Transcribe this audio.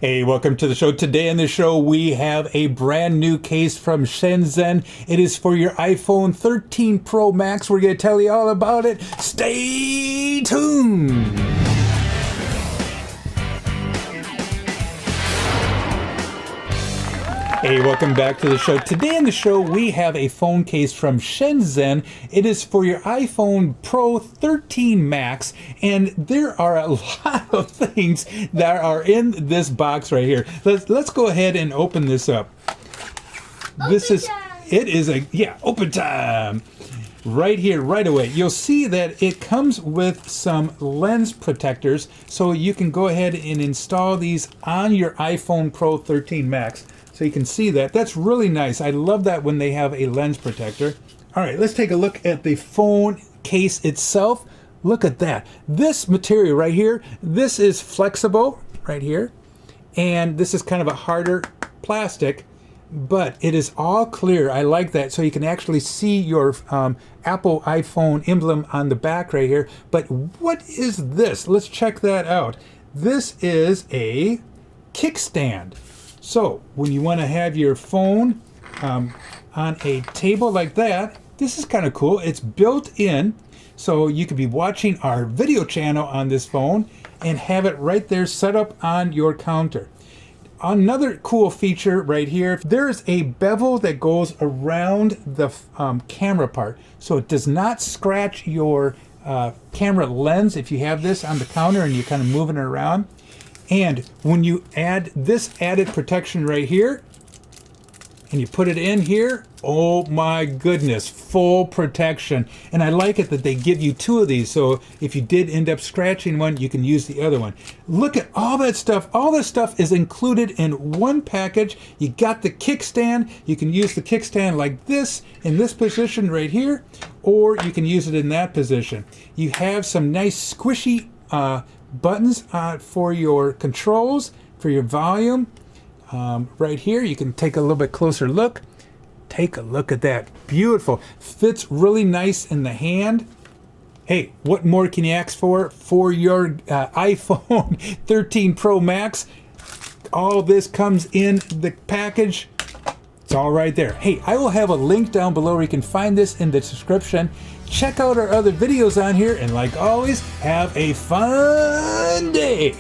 Hey, welcome to the show. Today on the show, we have a brand new case from Shenzhen. It is for your iPhone 13 Pro Max. We're going to tell you all about it. Stay tuned. Hey, welcome back to the show. Today on the show, we have a phone case from Shenzhen. It is for your iPhone Pro 13 Max, and there are a lot of things that are in this box right here. Let's go ahead and open this up. Open time. Right here, right away, you'll see that it comes with some lens protectors, so you can go ahead and install these on your iPhone Pro 13 Max. So you can see that. That's really nice. I love that when they have a lens protector. All right, let's take a look at the phone case itself. Look at that. This material right here, this is flexible right here. And this is kind of a harder plastic, but it is all clear. I like that. So you can actually see your Apple iPhone emblem on the back right here. But what is this? Let's check that out. This is a kickstand. So when you want to have your phone on a table like that, this is kind of cool. It's built in, so you could be watching our video channel on this phone and have it right there set up on your counter. Another cool feature right here, there's a bevel that goes around the camera part, so it does not scratch your camera lens if you have this on the counter and you're kind of moving it around. And when you add this added protection right here, and you put it in here, oh my goodness, full protection. And I like it that they give you two of these, so if you did end up scratching one, you can use the other one. Look at all that stuff. All this stuff is included in one package. You got the kickstand. You can use the kickstand like this, in this position right here, or you can use it in that position. You have some nice squishy buttons for your controls, for your volume. Right here, you can take a little bit closer look. Take a look at that. Beautiful. Fits really nice in the hand. Hey, what more can you ask for your iPhone 13 Pro Max? All this comes in the package. It's all right there. Hey, I will have a link down below where you can find this in the description. Check out our other videos on here, and like always, have a fun day.